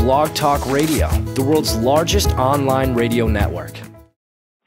Blog Talk Radio, the world's largest online radio network.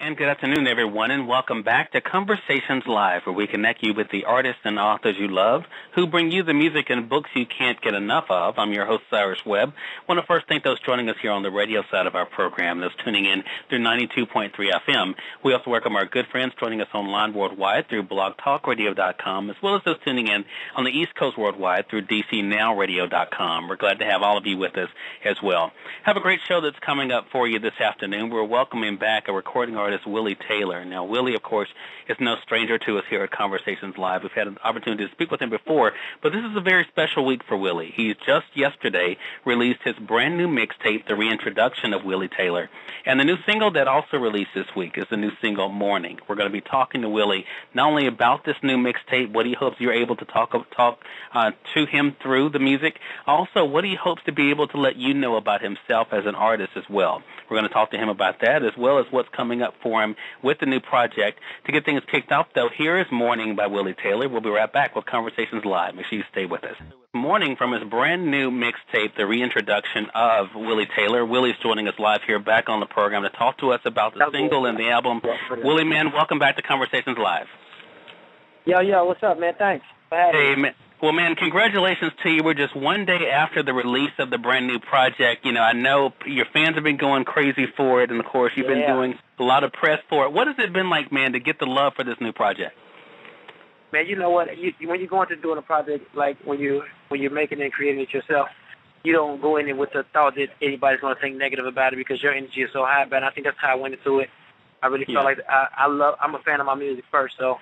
And good afternoon, everyone, and welcome back to Conversations Live, where we connect you with the artists and authors you love who bring you the music and books you can't get enough of. I'm your host, Cyrus Webb. I want to first thank those joining us here on the radio side of our program, those tuning in through 92.3 FM. We also welcome our good friends joining us online worldwide through blogtalkradio.com, as well as those tuning in on the East Coast worldwide through DCNowRadio.com. We're glad to have all of you with us as well. Have a great show that's coming up for you this afternoon. We're welcoming back a recording artist, Willie Taylor. Now, Willie, of course, is no stranger to us here at Conversations Live. We've had an opportunity to speak with him before, but this is a very special week for Willie. He just yesterday released his brand new mixtape, The Reintroduction of Willie Taylor. And the new single that also released this week is the new single, Morning. We're going to be talking to Willie not only about this new mixtape, what he hopes you're able to talk to him through the music, also what he hopes to be able to let you know about himself as an artist as well. We're going to talk to him about that, as well as what's coming up for him with the new project. To get things kicked off, though, here is Morning by Willie Taylor. We'll be right back with Conversations Live. Make sure you stay with us. Morning from his brand new mixtape, The Reintroduction of Willie Taylor. Willie's joining us live here back on the program to talk to us about the single and the album. Willie, man, welcome back to Conversations Live. Yo, what's up, man? Thanks for having me. Man. Well, man, congratulations to you. We're just one day after the release of the brand new project. You know, I know your fans have been going crazy for it, and, of course, you've been doing a lot of press for it. What has it been like, man, to get the love for this new project? Man, you know what? When you're going to doing a project, like when you're making it and creating it yourself, you don't go in it with the thought that anybody's going to think negative about it because your energy is so high. But I think that's how I went into it. I really felt like I'm a fan of my music first, so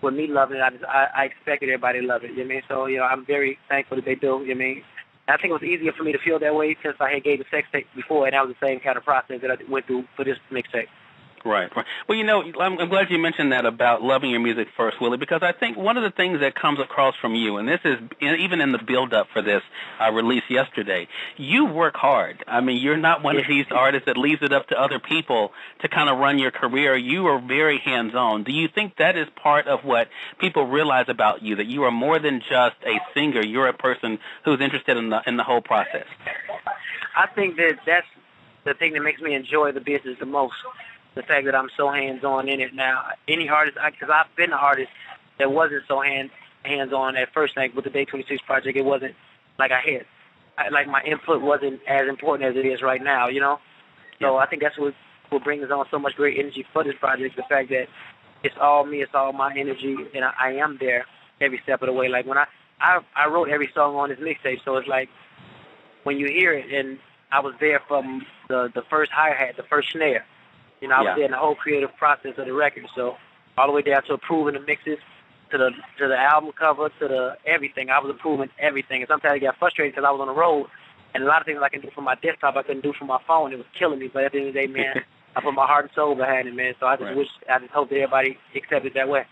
with me loving it, I expected everybody to love it, you know what I mean? So, I'm very thankful that they do, you know what I mean? I think it was easier for me to feel that way since I had gave the sex tape before, and that was the same kind of process that I went through for this mixtape. Right. Well, I'm glad you mentioned that about loving your music first, Willie, because I think one of the things that comes across from you, and this is even in the build-up for this release yesterday, you work hard. I mean, you're not one of these artists that leaves it up to other people to kind of run your career. You are very hands-on. Do you think that is part of what people realize about you, that you are more than just a singer? You're a person who's interested in the whole process. I think that's the thing that makes me enjoy the business the most. The fact that I'm so hands-on in it now. Any artist, because I've been an artist that wasn't so hands-on at first. Like with the Day 26 project, it wasn't like like my input wasn't as important as it is right now, you know? So I think that's what brings on so much great energy for this project, the fact that it's all me, it's all my energy, and I am there every step of the way. Like when I wrote every song on this mixtape, so it's like when you hear it, and I was there from the first hi-hat, the first snare. I was there in the whole creative process of the record, so all the way down to approving the mixes, to the album cover, to the everything. I was approving everything, and sometimes I got frustrated because I was on the road, and a lot of things I can do from my desktop I couldn't do from my phone. It was killing me, but at the end of the day, man, I put my heart and soul behind it, man. So I just hope that everybody accepts it that way.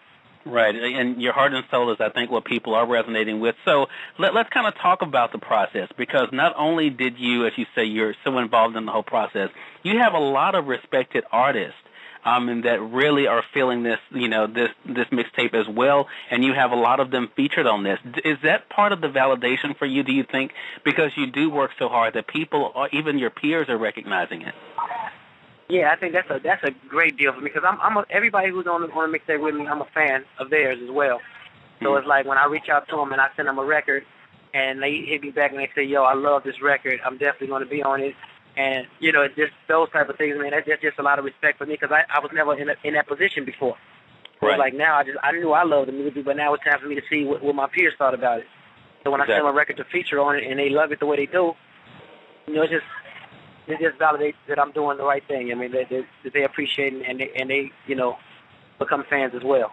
Right, and your heart and soul is, I think, what people are resonating with. So let's kind of talk about the process, because not only did you, as you say, you're so involved in the whole process, you have a lot of respected artists and that really are feeling this, this mixtape as well, and you have a lot of them featured on this. Is that part of the validation for you, do you think, because you do work so hard that people, or even your peers, are recognizing it? Yeah, I think that's a great deal for me because everybody who's on the mixtape with me, I'm a fan of theirs as well. So it's like when I reach out to them and I send them a record, and they hit me back and they say, "Yo, I love this record. I'm definitely going to be on it." And just those type of things, man. That's just a lot of respect for me because I was never in that position before. So it's like now I knew I loved the music, but now it's time for me to see what my peers thought about it. So when I send them a record to feature on it and they love it the way they do, it just validates that I'm doing the right thing. I mean, that they appreciate it and they become fans as well.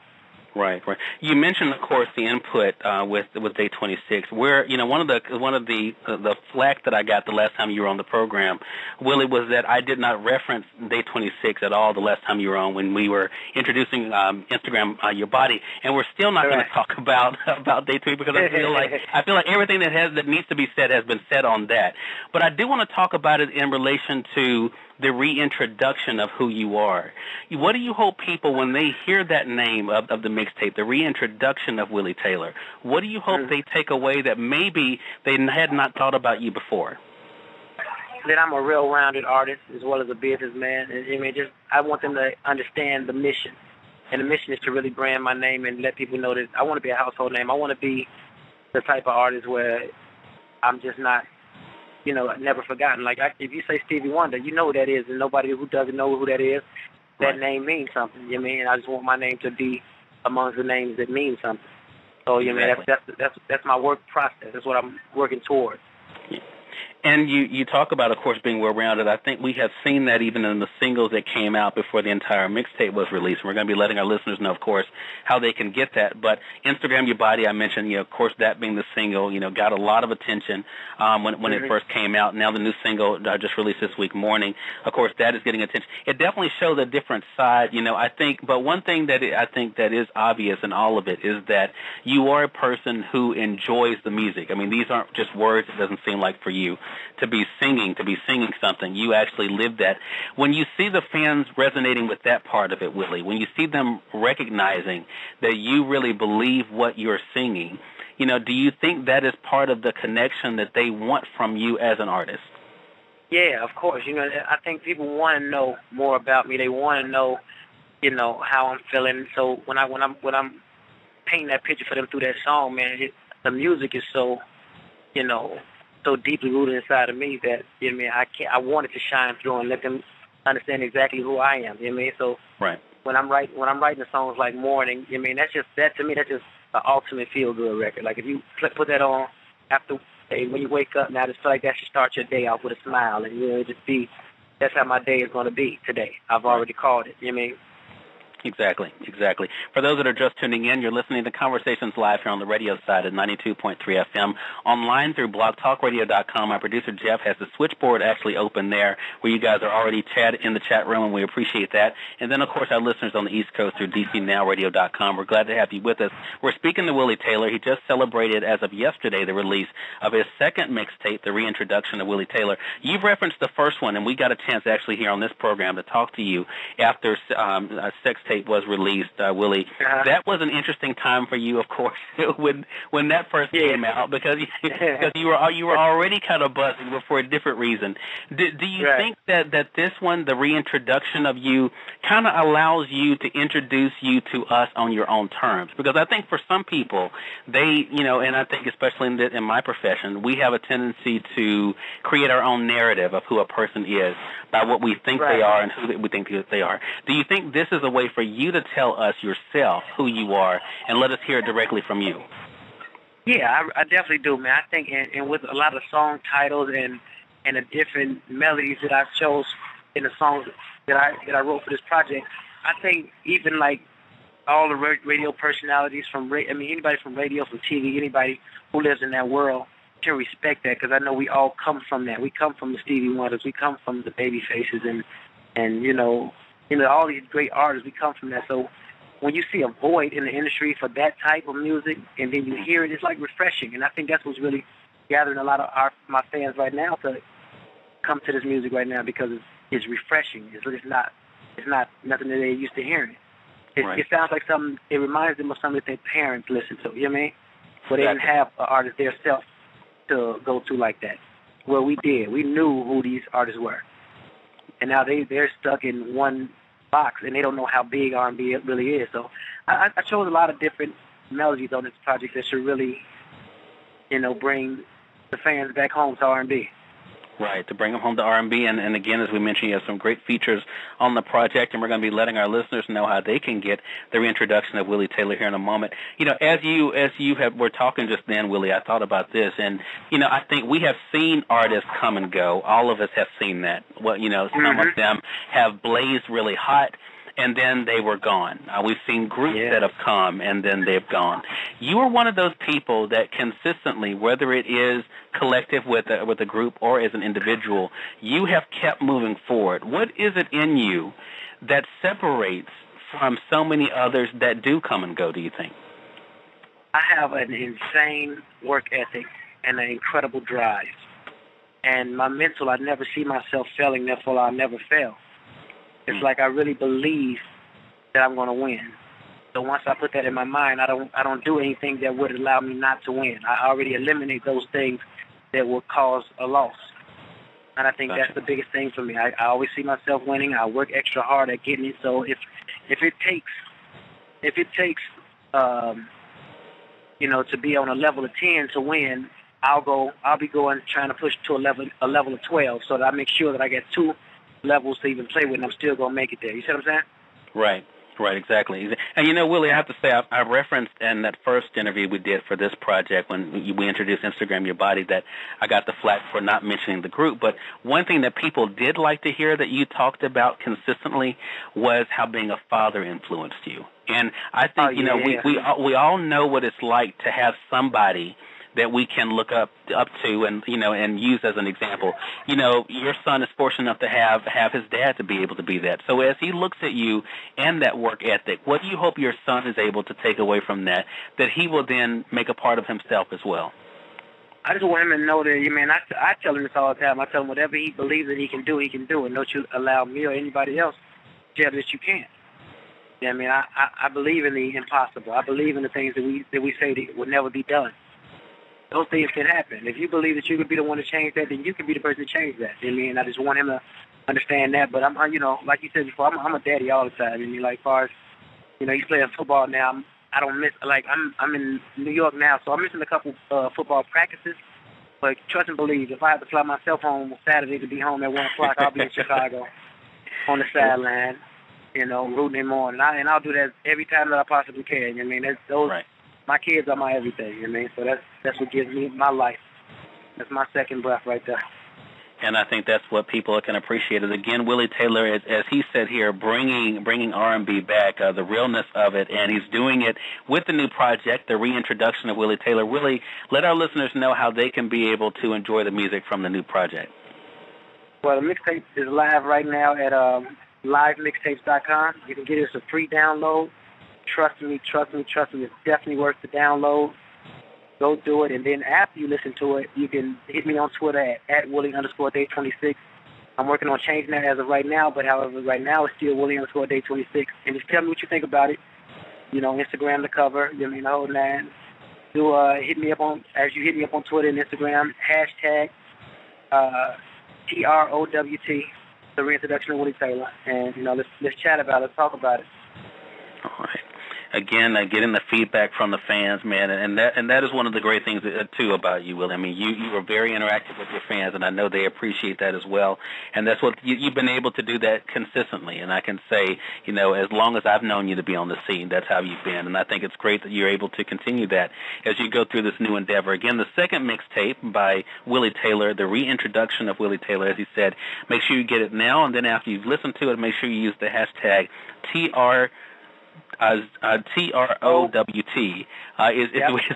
Right. You mentioned, of course, the input with Day 26. Where one of the flack that I got the last time you were on the program, Willie, was that I did not reference Day 26 at all the last time you were on when we were introducing Instagram Your Body, and we're still not going to talk about Day 26 because I feel like everything that needs to be said has been said on that. But I do want to talk about it in relation to the reintroduction of who you are. What do you hope people, when they hear that name of the mixtape, the reintroduction of Willie Taylor, what do you hope they take away that maybe they had not thought about you before? that I'm a real-rounded artist as well as a businessman. And, I mean, I want them to understand the mission. And the mission is to really brand my name and let people know that I want to be a household name. I want to be the type of artist where I'm just not, never forgotten. Like, if you say Stevie Wonder, you know who that is, and nobody who doesn't know who that is, that name means something. You know what I mean? I just want my name to be amongst the names that mean something. So, that's my work process. That's what I'm working towards. And you talk about, of course, being well-rounded. I think we have seen that even in the singles that came out before the entire mixtape was released. And we're going to be letting our listeners know, of course, how they can get that. But Instagram Your Body, I mentioned, of course, that being the single, got a lot of attention when it first came out. Now the new single just released this week, Morning. Of course, that is getting attention. It definitely shows a different side, I think. But one thing that I think that is obvious in all of it is that you are a person who enjoys the music. I mean, these aren't just words, it doesn't seem like, for you. To be singing something. You actually live that. When you see the fans resonating with that part of it, Willie, when you see them recognizing that you really believe what you're singing, do you think that is part of the connection that they want from you as an artist? Yeah, of course. I think people want to know more about me. They want to know, how I'm feeling. So when I'm painting that picture for them through that song, man, the music is so, so deeply rooted inside of me that I want it to shine through and let them understand exactly who I am. So when I'm writing the songs like Morning, that's just an ultimate feel good record. Like if you put that on after when you wake up, now I just feel like that should start your day off with a smile, and that's how my day is going to be today. I've already called it. Exactly. For those that are just tuning in, you're listening to Conversations Live here on the radio side at 92.3 FM, online through blogtalkradio.com. My producer, Jeff, has the switchboard actually open there where you guys are already in the chat room, and we appreciate that. And then, of course, our listeners on the East Coast through DCNowRadio.com. We're glad to have you with us. We're speaking to Willie Taylor. He just celebrated, as of yesterday, the release of his second mixtape, The Reintroduction of Willie Taylor. You've referenced the first one, and we got a chance actually here on this program to talk to you after Sex Tape was released, Willie. That was an interesting time for you, of course, when that first came out, because you were already kind of buzzing, but for a different reason. Do you think that this one, the reintroduction of you, kind of allows you to introduce you to us on your own terms? Because I think for some people, they, and I think especially in my profession, we have a tendency to create our own narrative of who a person is by what we think they are and who we think they are. Do you think this is a way for you to tell us yourself who you are and let us hear it directly from you? Yeah, I definitely do, man. I think, and with a lot of song titles and the different melodies that I chose in the songs that I wrote for this project, I think even like all the radio personalities anybody from radio, from TV, anybody who lives in that world can respect that, because I know we all come from that. We come from the Stevie Wonders, we come from the Baby Faces, and all these great artists, we come from that. So when you see a void in the industry for that type of music, and then you hear it, it's like refreshing. And I think that's what's really gathering a lot of my fans right now to come to this music right now, because it's refreshing. It's not nothing that they're used to hearing. It sounds like something. It reminds them of something that their parents listened to. You know what I mean? But they didn't have an artist themselves to go to like that. Well, we did. We knew who these artists were. And now they're stuck in one box, and they don't know how big R&B really is. So I chose a lot of different melodies on this project that should really, bring the fans back home to R&B. Right, to bring them home to R&B. And again, as we mentioned, you have some great features on the project, and we're going to be letting our listeners know how they can get the reintroduction of Willie Taylor here in a moment. As you were talking just then, Willie, I thought about this, and I think we have seen artists come and go. All of us have seen that. Well, some of them have blazed really hot, and then they were gone. We've seen groups that have come, and then they've gone. You are one of those people that consistently, whether it is collective with a group or as an individual, you have kept moving forward. What is it in you that separates from so many others that do come and go, do you think? I have an insane work ethic and an incredible drive. And my mental, I never see myself failing, therefore I'll never fail. It's like I really believe that I'm going to win. So once I put that in my mind, I don't do anything that would allow me not to win. I already eliminate those things that will cause a loss. And I think that's the biggest thing for me. I always see myself winning. I work extra hard at getting it. So if it takes to be on a level of 10 to win, I'll be trying to push to a level of 12, so that I make sure that I get 2 levels to even play with, and I'm still gonna make it there. You see what I'm saying? Right, exactly. And Willie, I have to say, I referenced in that first interview we did for this project when we introduced Instagram Your Body that I got the flack for not mentioning the group. But one thing that people did like to hear that you talked about consistently was how being a father influenced you. And I think we all know what it's like to have somebody that we can look up to and use as an example. Your son is fortunate enough to have his dad to be able to be that. So as he looks at you and that work ethic, what do you hope your son is able to take away from that he will then make a part of himself as well? I just want him to know that, I tell him this all the time. I tell him whatever he believes that he can do, and don't you allow me or anybody else to tell that you can't. I believe in the impossible. I believe in the things that we say that would never be done. Those things can happen. If you believe that you could be the one to change that, then you can be the person to change that. I just want him to understand that. But I'm like you said before, I'm a daddy all the time. Like, as far as, he's playing football now. I don't miss, I'm in New York now, so I'm missing a couple football practices. But trust and believe, if I have to fly myself home Saturday to be home at 1 o'clock, I'll be in Chicago on the sideline, rooting him on. And I'll do that every time that I possibly can. Right. My kids are my everything, so that's what gives me my life. That's my second breath right there. And I think that's what people can appreciate. Is again, Willie Taylor, as he said here, bringing R&B back, the realness of it, and he's doing it with the new project, the reintroduction of Willie Taylor. Willie, let our listeners know how they can be able to enjoy the music from the new project. Well, the mixtape is live right now at livemixtapes.com. You can get it as a free download. Trust me, it's definitely worth the download. Go do it, and then after you listen to it, you can hit me on Twitter at Willie_Day26. I'm working on changing that as of right now, but however, right now it's still Willie_Day26. And just tell me what you think about it. Instagram the cover, the whole nine. Hit me up on Twitter and Instagram, hashtag TROWT, the reintroduction of Willie Taylor. And let's chat about it, talk about it. All right. Again, getting the feedback from the fans, man, and that is one of the great things too about you, Will. You are very interactive with your fans, and I know they appreciate that as well. And that's what you've been able to do that consistently. And I can say, as long as I've known you to be on the scene, that's how you've been. And I think it's great that you're able to continue that as you go through this new endeavor. Again, the second mixtape by Willie Taylor, the reintroduction of Willie Taylor, as he said. Make sure you get it now, and then after you've listened to it, make sure you use the hashtag TROWT is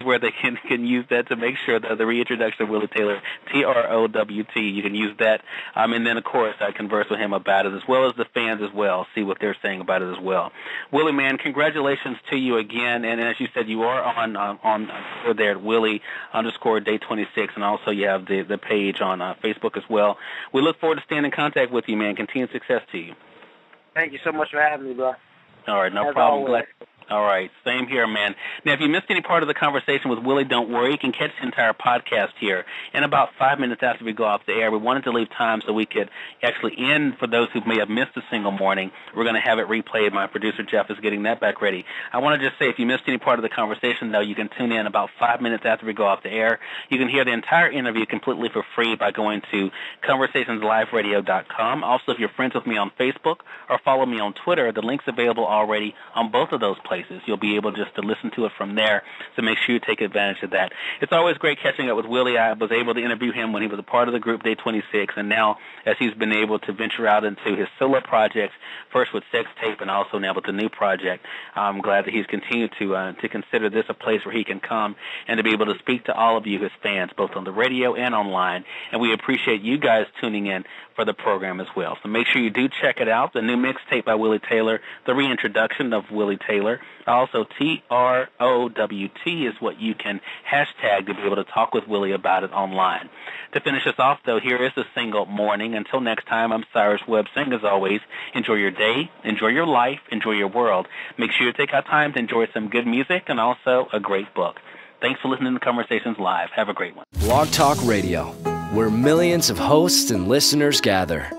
where they can use that to make sure that the reintroduction of Willie Taylor, TROWT, you can use that. And then, of course, I converse with him about it, as well as the fans as well, see what they're saying about it as well. Willie, man, congratulations to you again. And as you said, you are on there at Willie_Day26, and also you have the page on Facebook as well. We look forward to staying in contact with you, man. Continued success to you. Thank you so much for having me, bro. All right, no problem. All right, same here, man. Now, if you missed any part of the conversation with Willie, don't worry. You can catch the entire podcast here. In about 5 minutes after we go off the air, we wanted to leave time so we could actually end, for those who may have missed a single morning, we're going to have it replayed. My producer, Jeff, is getting that back ready. I want to just say, if you missed any part of the conversation, though, you can tune in about 5 minutes after we go off the air. You can hear the entire interview completely for free by going to conversationsliveradio.com. Also, if you're friends with me on Facebook or follow me on Twitter, the link's available already on both of those places. You'll be able just to listen to it from there, so make sure you take advantage of that. It's always great catching up with Willie. I was able to interview him when he was a part of the group Day 26, and now as he's been able to venture out into his solo projects, first with Sex Tape and also now with the new project, I'm glad that he's continued to consider this a place where he can come and to be able to speak to all of you, his fans, both on the radio and online. And we appreciate you guys tuning in for the program as well. So make sure you do check it out, the new mixtape by Willie Taylor, the reintroduction of Willie Taylor. Also, TROWT is what you can hashtag to be able to talk with Willie about it online. To finish us off, though, here is the single Morning. Until next time, I'm Cyrus Webb saying, as always, enjoy your day, enjoy your life, enjoy your world. Make sure you take out time to enjoy some good music and also a great book. Thanks for listening to Conversations Live. Have a great one. Blog Talk Radio. where millions of hosts and listeners gather.